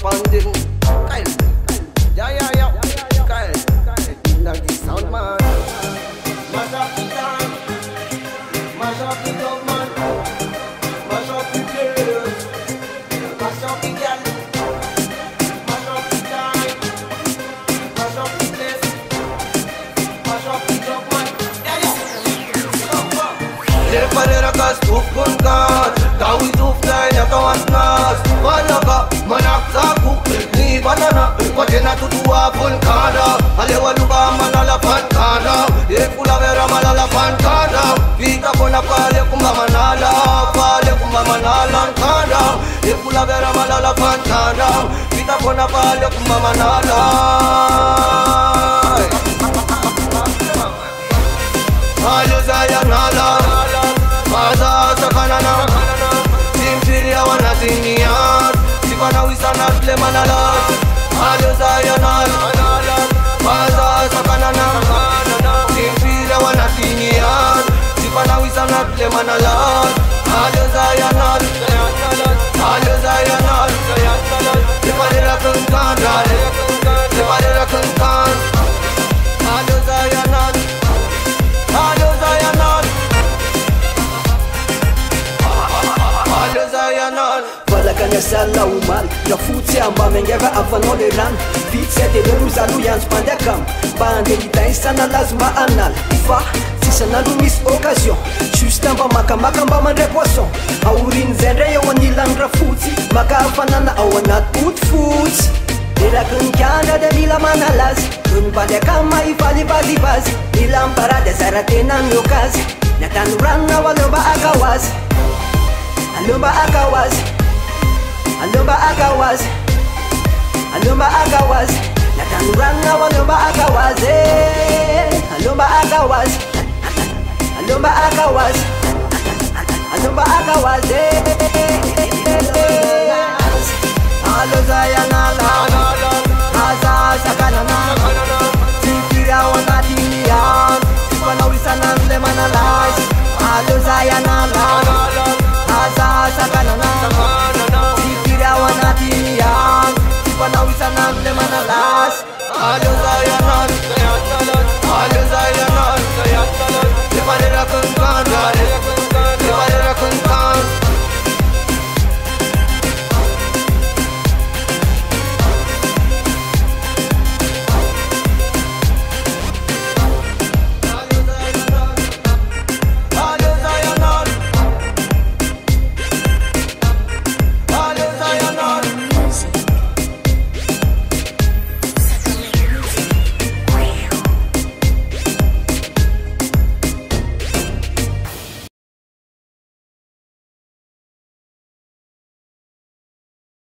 panding. Kyle, yeah, Kyle, not the sound man. Mash up the time, mash up the dog man, mash up the players, mash up the gal, mash up the time, mash up the place, mash up the dog man. Le parera ka stup kun kat, tawi tup tanya kawan nas. Malaga manak saku ni banana, wajena tutua vulkana. Alewa luba malala pankana, ekula vera malala pankana. Kita pona pale kumba manala kana. Ekula vera malala pankana, kita pona pale kumba manala. Aluzaya nala, maza sakanana. Timfiria wana tiniat, sipana wisana tle manala. Aluzaya nala, maza sakanana. Timfiria wana tiniat, sipana wisana tle manala. Aluzaya nala, separera kunkan, separera kunkan. Aluzaya nala. Falakanya sala umal, na futsy amba mengeva afanao le rano. Vitsy de rozalu yanjo mandakam, mba andelita isana lazima anal. Fa tsisanandro misy occasion, juste mba makamaka mba mandray poisson. Aoriny zay ndray eo anilan'ny rafotsy, maka hafanana ao anaty boty fotsy. Leraky ny kiandra de mila manalazy, noho nybaly akama ivalivazivazy. Mila mparady azara tena ny okazy, ny atany ranona alomba akawazy. Alomba akawazy, alomba akawazy, alomba akawazy. Na tanuranga walomba akawazy, alomba akawazy, alomba akawazy, alomba akawazy. Alozaya nala, aza sakanana. Tikira wanatinian, sipanawisan ang lemanalay. Alozaya nala, aza sakanana. Sikirawan natin yan, sipanawisan ng lemanalas. Alozaya nala.